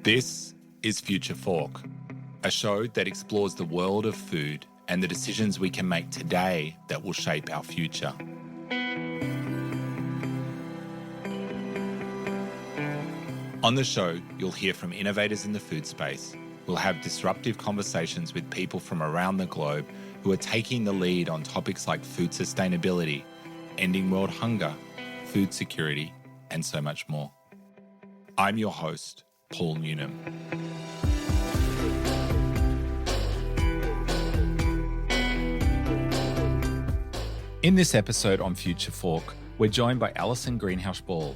This is Future Fork, a show that explores the world of food and the decisions we can make today that will shape our future. On the show, you'll hear from innovators in the food space. We'll have disruptive conversations with people from around the globe who are taking the lead on topics like food sustainability, ending world hunger, food security, and so much more. I'm your host, Paul Newnham. In this episode on Future Fork, we're joined by Alyson Greenhalgh-Ball,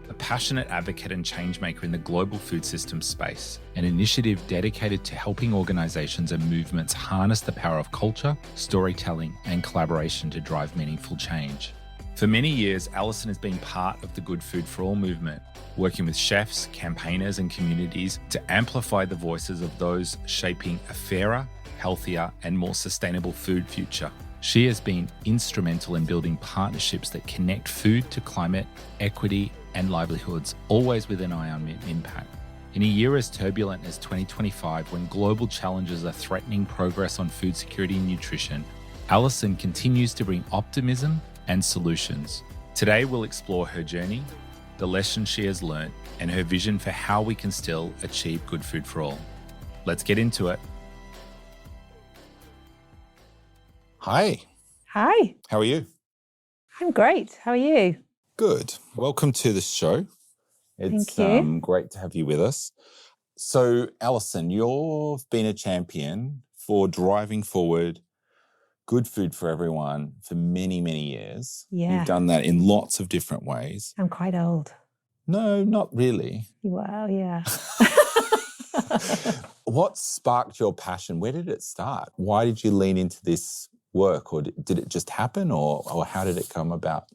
a passionate advocate and changemaker in the global food systems space, an initiative dedicated to helping organisations and movements harness the power of culture, storytelling, and collaboration to drive meaningful change. For many years, Alyson has been part of the Good Food for All movement, working with chefs, campaigners, and communities to amplify the voices of those shaping a fairer, healthier, and more sustainable food future. She has been instrumental in building partnerships that connect food to climate, equity, and livelihoods, always with an eye on impact. In a year as turbulent as 2025, when global challenges are threatening progress on food security and nutrition, Alyson continues to bring optimism and solutions. Today, we'll explore her journey, the lessons she has learned, and her vision for how we can still achieve good food for all. Let's get into it. Hi. Hi. How are you? I'm great. How are you? Good. Welcome to the show. It's Thank you. Great to have you with us. So, Alyson, you've been a champion for driving forward good food for everyone for many, many years. Yeah. You've done that in lots of different ways. I'm quite old. No, not really. Well, yeah. What sparked your passion? Where did it start? Why did you lean into this work, or did it just happen, or how did it come about?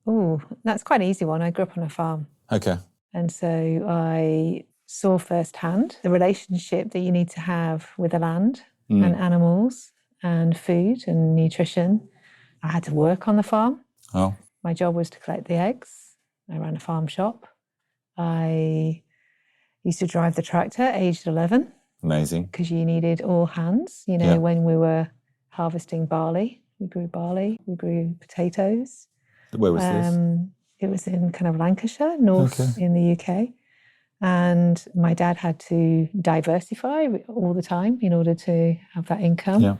Oh, that's quite an easy one. I grew up on a farm. Okay. And so I saw firsthand the relationship that you need to have with the land and animals and food and nutrition. I had to work on the farm. Oh. My job was to collect the eggs. I ran a farm shop. I used to drive the tractor aged 11. Amazing. Because you needed all hands, when we were harvesting barley. We grew potatoes. Where was this? It was in kind of Lancashire, north in the UK. And my dad had to diversify all the time in order to have that income. Yeah.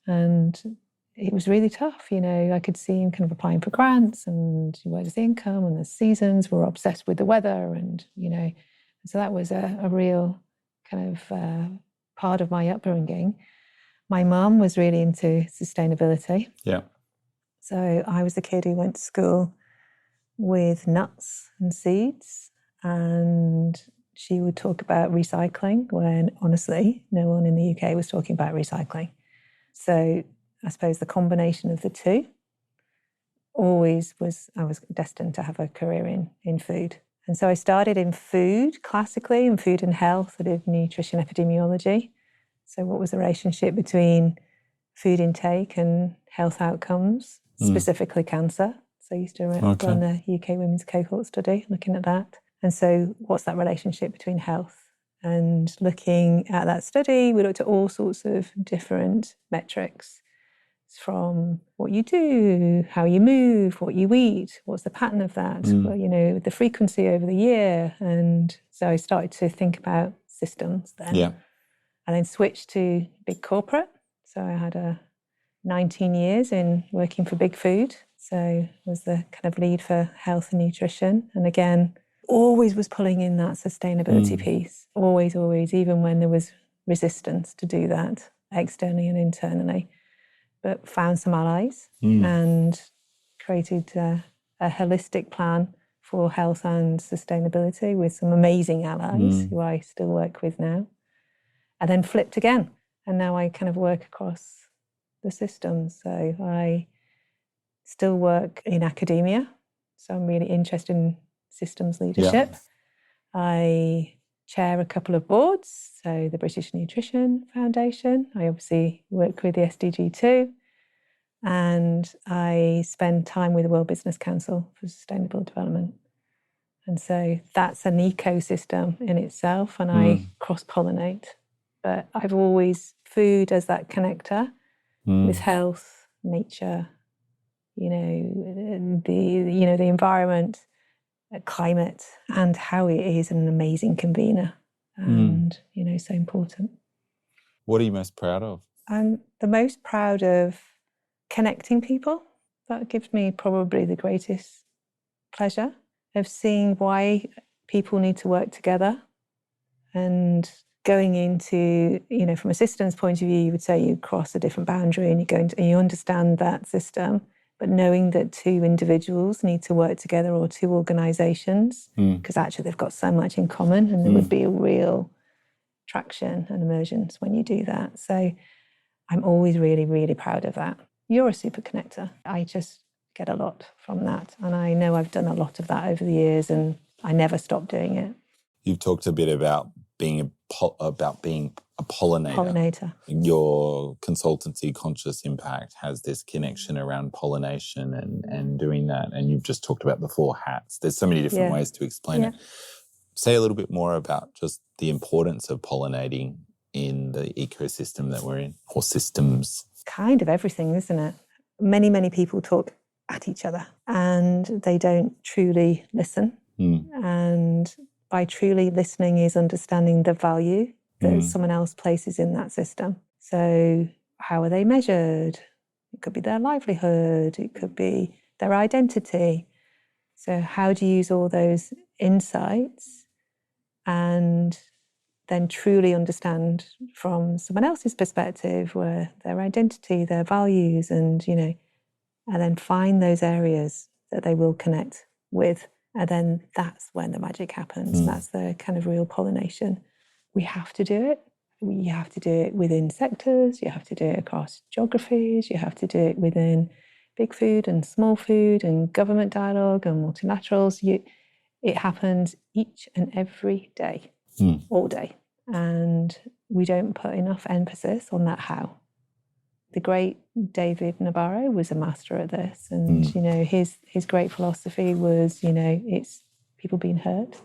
And it was really tough. I could see him kind of applying for grants and where's the income and the seasons. We're obsessed with the weather and, so that was a real kind of part of my upbringing. My mum was really into sustainability. Yeah. So I was the kid who went to school with nuts and seeds, and she would talk about recycling when honestly no one in the UK was talking about recycling. So I suppose the combination of the two I was destined to have a career in food. And so I started in food, classically, in food and health. I did nutrition epidemiology. So what was the relationship between food intake and health outcomes, specifically cancer? So I used to run the UK Women's Cohort study, looking at that. And so what's that relationship between health? And looking at that study, we looked at all sorts of different metrics, from what you do, how you move, what you eat, what's the pattern of that, the frequency over the year. And so I started to think about systems then. Yeah. And then switched to big corporate. So I had 19 years in working for big food. So I was the kind of lead for health and nutrition. And again, always was pulling in that sustainability piece. Always, even when there was resistance to do that externally and internally. But found some allies and created a holistic plan for health and sustainability with some amazing allies who I still work with now. And then flipped again. And now I kind of work across the systems. So I still work in academia. So I'm really interested in systems leadership. Yeah. I chair a couple of boards. So the British Nutrition Foundation. I obviously work with the SDG too. And I spend time with the World Business Council for Sustainable Development. And so that's an ecosystem in itself, and I cross-pollinate. But I've always food as that connector with health, nature, the environment, climate, and how it is an amazing convener, and so important. What are you most proud of? I'm the most proud of connecting people. That gives me probably the greatest pleasure of seeing why people need to work together, and going into, from a systems point of view, you would say you cross a different boundary and you go into, and you understand that system, but knowing that two individuals need to work together, or two organisations, because actually they've got so much in common, and there would be a real traction and emergence when you do that. So I'm always really, really proud of that. You're a super connector. I just get a lot from that. And I know I've done a lot of that over the years, and I never stop doing it. You've talked a bit about being a pollinator. Your consultancy, Conscious Impact, has this connection around pollination and doing that. And you've just talked about the 4 hats. There's so many different ways to explain it. Say a little bit more about just the importance of pollinating in the ecosystem that we're in, or systems. Kind of everything, isn't it? Many, many people talk at each other and they don't truly listen. And by truly listening is understanding the value that someone else places in that system. So how are they measured? It could be their livelihood, it could be their identity. So how do you use all those insights and then truly understand from someone else's perspective where their identity, their values, and then find those areas that they will connect with. And then that's when the magic happens. That's the kind of real pollination. We have to do it. You have to do it within sectors. You have to do it across geographies. You have to do it within big food and small food and government dialogue and multilaterals. It happens each and every day, all day. And we don't put enough emphasis on that how. The great David Nabarro was a master at this, and his great philosophy was, it's people being hurt.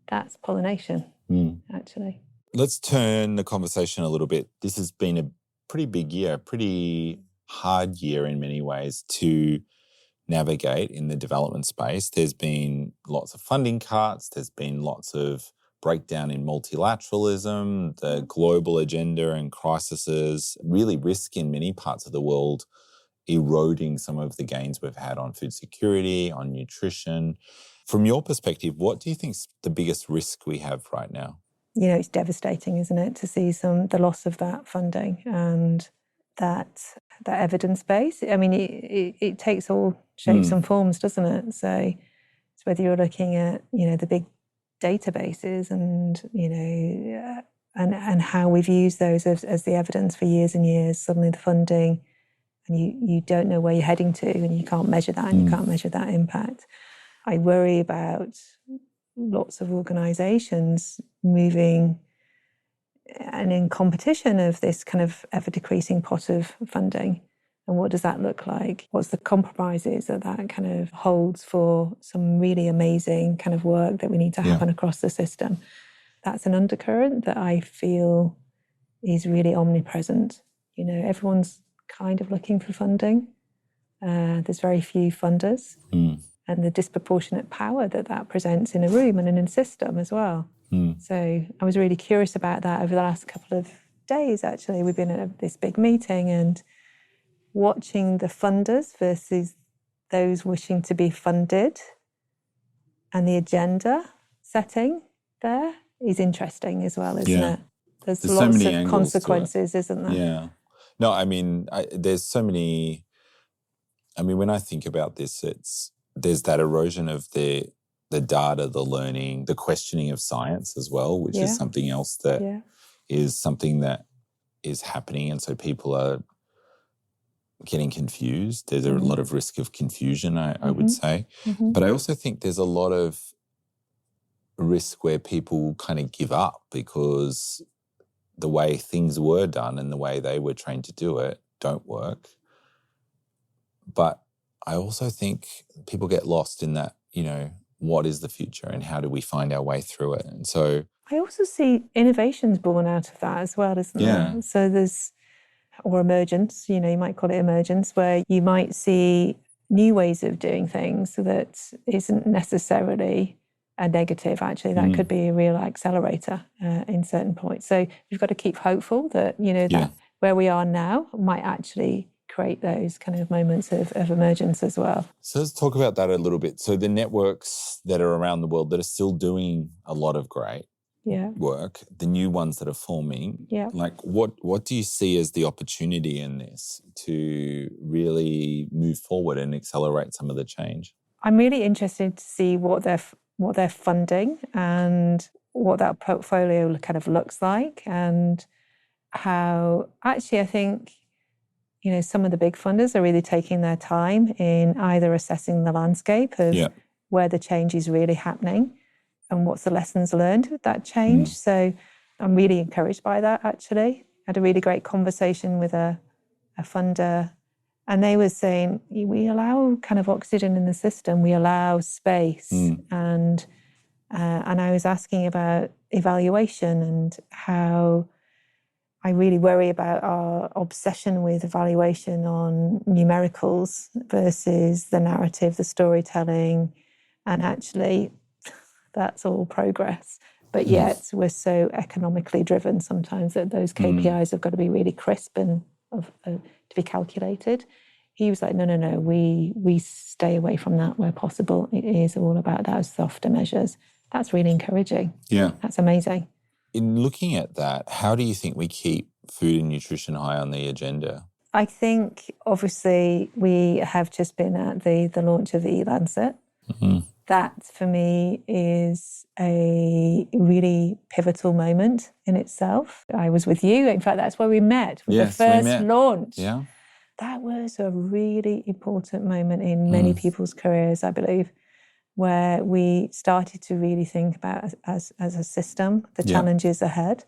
That's pollination, actually. Let's turn the conversation a little bit. This has been a pretty big year, pretty hard year in many ways to navigate in the development space. There's been lots of funding cuts. There's been lots of breakdown in multilateralism, the global agenda and crises really risk in many parts of the world eroding some of the gains we've had on food security, on nutrition. From your perspective, what do you think is the biggest risk we have right now? It's devastating, isn't it, to see the loss of that funding and that evidence base. I mean, it takes all shapes and forms, doesn't it? So it's whether you're looking at, the big databases and and how we've used those as the evidence for years and years, suddenly the funding, and you don't know where you're heading to, and you can't measure that, and you can't measure that impact. I worry about lots of organisations moving and in competition of this kind of ever decreasing pot of funding. And what does that look like? What's the compromises that kind of holds for some really amazing kind of work that we need to happen across the system? That's an undercurrent that I feel is really omnipresent. Everyone's kind of looking for funding. There's very few funders, and the disproportionate power that presents in a room and in a system as well. So I was really curious about that over the last couple of days, actually. We've been at this big meeting and watching the funders versus those wishing to be funded, and the agenda setting there is interesting as well, isn't it? There's lots so of consequences, isn't there? Yeah. No, I mean, there's so many. I mean, when I think about this, there's that erosion of the data, the learning, the questioning of science as well, which is something else that is something that is happening, and so people are getting confused. There's a lot of risk of confusion, I would say. But I also think there's a lot of risk where people kind of give up because the way things were done and the way they were trained to do it don't work. But I also think people get lost in that, what is the future and how do we find our way through it. And so I also see innovations born out of that as well, isn't there? So there's, or emergence, you might call it emergence, where you might see new ways of doing things that isn't necessarily a negative. Actually, that could be a real accelerator in certain points. So we've got to keep hopeful that, that where we are now might actually create those kind of moments of emergence as well. So let's talk about that a little bit. So the networks that are around the world that are still doing a lot of great work, the new ones that are forming, like what do you see as the opportunity in this to really move forward and accelerate some of the change? I'm really interested to see what they're funding and what that portfolio kind of looks like, and how actually I think some of the big funders are really taking their time in either assessing the landscape of where the change is really happening and what's the lessons learned with that change. So I'm really encouraged by that, actually. I had a really great conversation with a funder, and they were saying, we allow kind of oxygen in the system, we allow space. And I was asking about evaluation and how I really worry about our obsession with evaluation on numericals versus the narrative, the storytelling, and actually that's all progress. But yet we're so economically driven sometimes that those KPIs have got to be really crisp and to be calculated. He was like, no, we stay away from that where possible. It is all about those softer measures. That's really encouraging. Yeah. That's amazing. In looking at that, how do you think we keep food and nutrition high on the agenda? I think, obviously, we have just been at the launch of the E-Lancet. That, for me, is a really pivotal moment in itself. I was with you. In fact, that's where we met with the first launch. Yeah. That was a really important moment in many people's careers, I believe, where we started to really think about as a system the challenges ahead.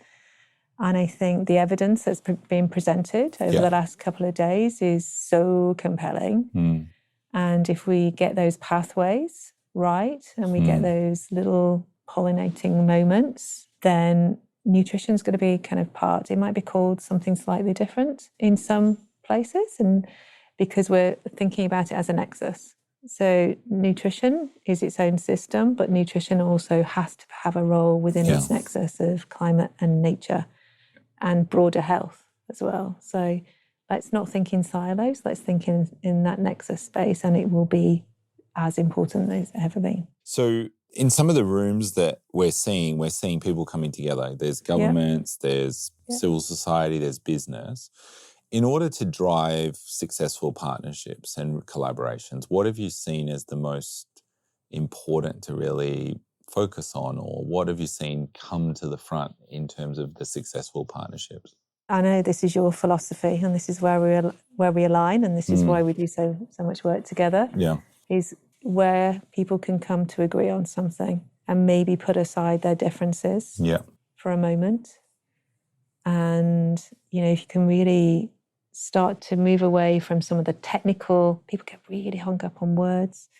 And I think the evidence that's been presented over the last couple of days is so compelling. And if we get those pathways right and we get those little pollinating moments, then nutrition's going to be kind of part. It might be called something slightly different in some places, and because we're thinking about it as a nexus. So nutrition is its own system, but nutrition also has to have a role within its nexus of climate and nature and broader health as well. So let's not think in silos, let's think in that nexus space, and it will be as important as it's ever been. So in some of the rooms that we're seeing people coming together. There's governments, there's civil society, there's business. In order to drive successful partnerships and collaborations, what have you seen as the most important to really focus on, or what have you seen come to the front in terms of the successful partnerships? I know this is your philosophy, and this is where we align, and this is why we do so much work together. Is where people can come to agree on something and maybe put aside their differences for a moment. And, if you can really start to move away from some of the technical, people get really hung up on words,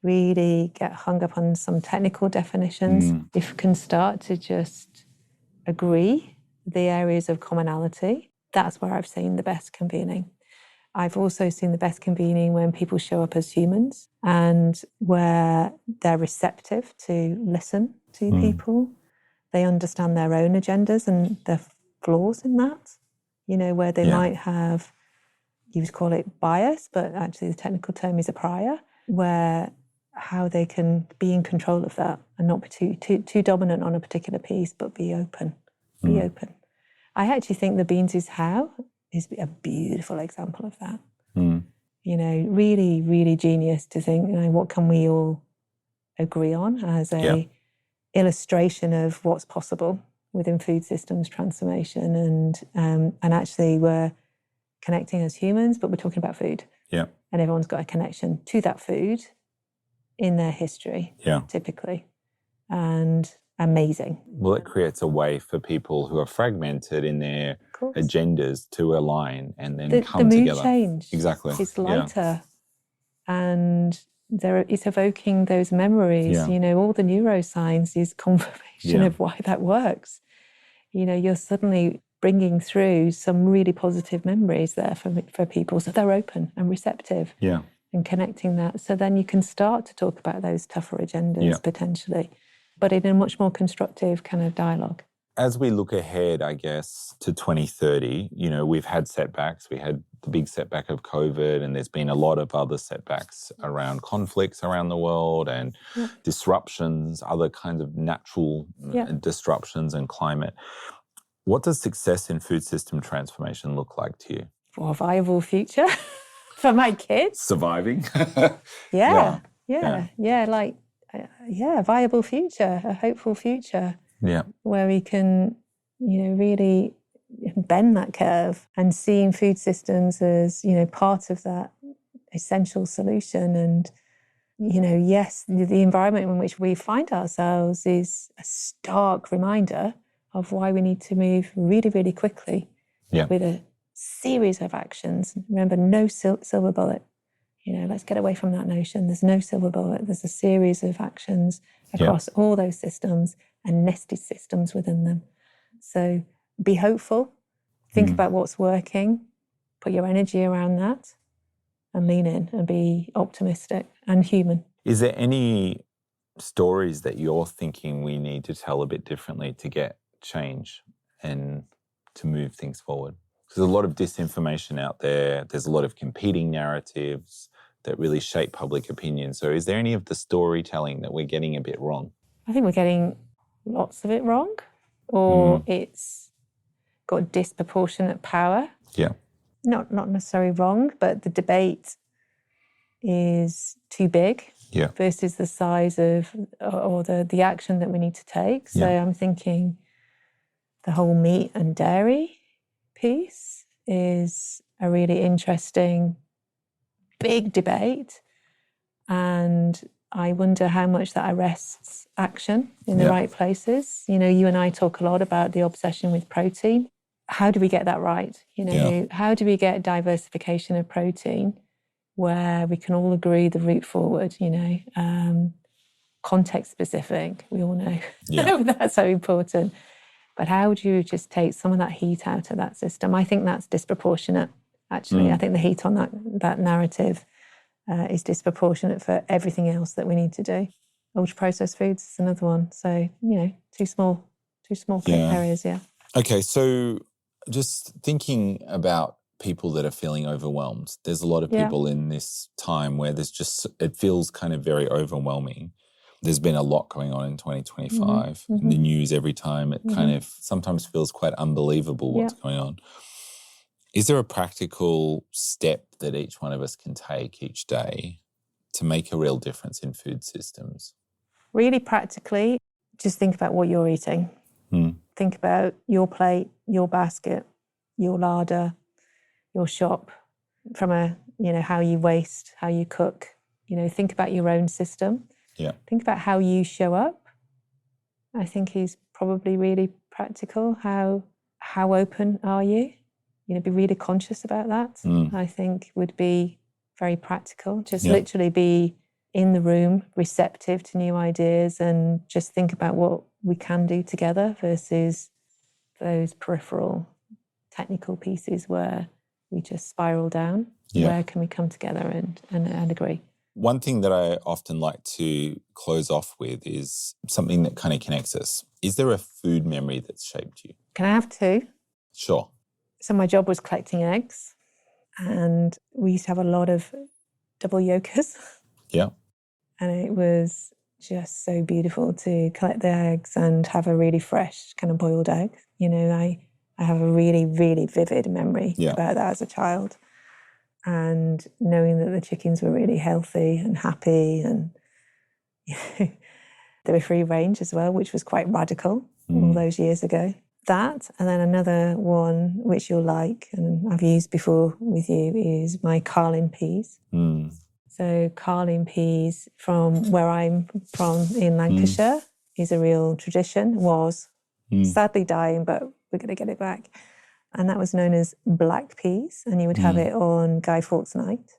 really get hung up on some technical definitions. If you can start to just agree the areas of commonality, that's where I've seen the best convening. I've also seen the best convening when people show up as humans and where they're receptive to listen to people. They understand their own agendas and their flaws in that, where they might have, you would call it bias, but actually the technical term is a prior, where how they can be in control of that and not be too dominant on a particular piece, but be open. Be open. I actually think the Beans is How is a beautiful example of that. Really, really genius to think, what can we all agree on as a illustration of what's possible within food systems transformation, and actually we're connecting as humans, but we're talking about food. And everyone's got a connection to that food in their history, typically. And amazing. Well, it creates a way for people who are fragmented in their agendas to align and then come together. The mood change. Exactly. It's lighter. And it's evoking those memories. Yeah. You know, all the neuroscience is confirmation of why that works. You know, you're suddenly bringing through some really positive memories there for people, so they're open and receptive. Yeah. And connecting that, so then you can start to talk about those tougher agendas potentially, but in a much more constructive kind of dialogue. As we look ahead, I guess, to 2030, you know, we've had setbacks. We had the big setback of COVID, and there's been a lot of other setbacks around conflicts around the world and disruptions, other kinds of natural disruptions and climate. What does success in food system transformation look like to you? For a viable future for my kids. Surviving. A viable future, a hopeful future. Yeah. Where we can, you know, really bend that curve and seeing food systems as, you know, part of that essential solution. And, you know, yes, the environment in which we find ourselves is a stark reminder of why we need to move really, really quickly with a series of actions. Remember, no silver bullet. You know, let's get away from that notion. There's no silver bullet. There's a series of actions across all those systems and nested systems within them. So be hopeful. Think about what's working. Put your energy around that and lean in and be optimistic and human. Is there any stories that you're thinking we need to tell a bit differently to get change and to move things forward? There's a lot of disinformation out there. There's a lot of competing narratives that really shape public opinion. So is there any of the storytelling that we're getting a bit wrong? I think we're getting lots of it wrong, or it's got disproportionate power. Yeah. Not necessarily wrong, but the debate is too big versus the size of, or the action that we need to take. So I'm thinking the whole meat and dairy piece is a really interesting big debate, and I wonder how much that arrests action in the right places. You know, you and I talk a lot about the obsession with protein. How do we get that right? You know, how do we get diversification of protein where we can all agree the route forward, you know, context specific, we all know that's so important. But how do you just take some of that heat out of that system? I think that's disproportionate, actually. I think the heat on that narrative is disproportionate for everything else that we need to do. Ultra-processed foods is another one. So, you know, two small areas, Okay, so just thinking about people that are feeling overwhelmed. There's a lot of people in this time where it feels kind of very overwhelming. There's been a lot going on in 2025. In the news every time, it kind of sometimes feels quite unbelievable what's going on. Is there a practical step that each one of us can take each day to make a real difference in food systems? Really practically, just think about what you're eating. Think about your plate, your basket, your larder, your shop, from how you waste, how you cook. You know, think about your own system. Yeah. Think about how you show up. I think is probably really practical. How open are you? You know, be really conscious about that. I think would be very practical. Just literally be in the room, receptive to new ideas, and just think about what we can do together versus those peripheral technical pieces where we just spiral down. Where can we come together and agree? One thing that I often like to close off with is something that kind of connects us. Is there a food memory that's shaped you? Can I have two? Sure. So my job was collecting eggs, and we used to have a lot of double yolkers. Yeah. And it was just so beautiful to collect the eggs and have a really fresh kind of boiled egg. You know, I have a really, really vivid memory about that as a child. And knowing that the chickens were really healthy and happy, and they were free range as well, which was quite radical all those years ago. That, and then another one which you'll like, and I've used before with you, is my Carlin peas. So Carlin peas, from where I'm from in Lancashire, is a real tradition. Was sadly dying, but we're going to get it back. And that was known as black peas, and you would have it on Guy Fawkes night.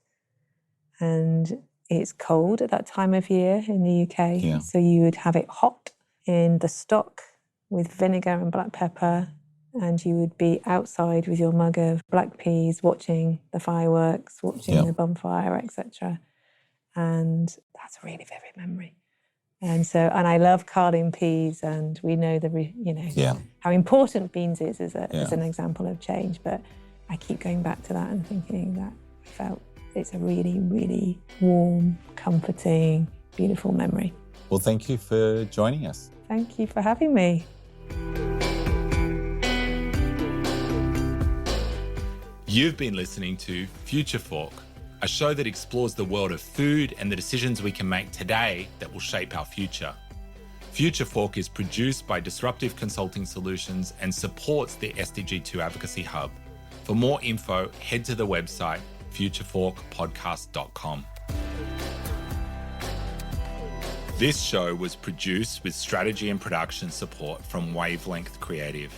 And it's cold at that time of year in the UK. Yeah. So you would have it hot in the stock with vinegar and black pepper, and you would be outside with your mug of black peas, watching the fireworks, watching the bonfire, etc. And that's a really vivid memory. And I love carding peas, and we know how important beans is as an example of change. But I keep going back to that and thinking that I felt it's a really, really warm, comforting, beautiful memory. Well, thank you for joining us. Thank you for having me. You've been listening to Future Fork, a show that explores the world of food and the decisions we can make today that will shape our future. Future Fork is produced by Disruptive Consulting Solutions and supports the SDG2 Advocacy Hub. For more info, head to the website futureforkpodcast.com. This show was produced with strategy and production support from Wavelength Creative.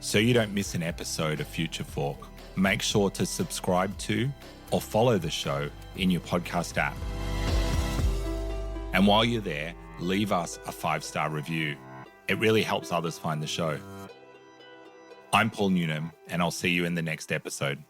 So you don't miss an episode of Future Fork, make sure to subscribe to or follow the show in your podcast app. And while you're there, leave us a 5-star review. It really helps others find the show. I'm Paul Newnham, and I'll see you in the next episode.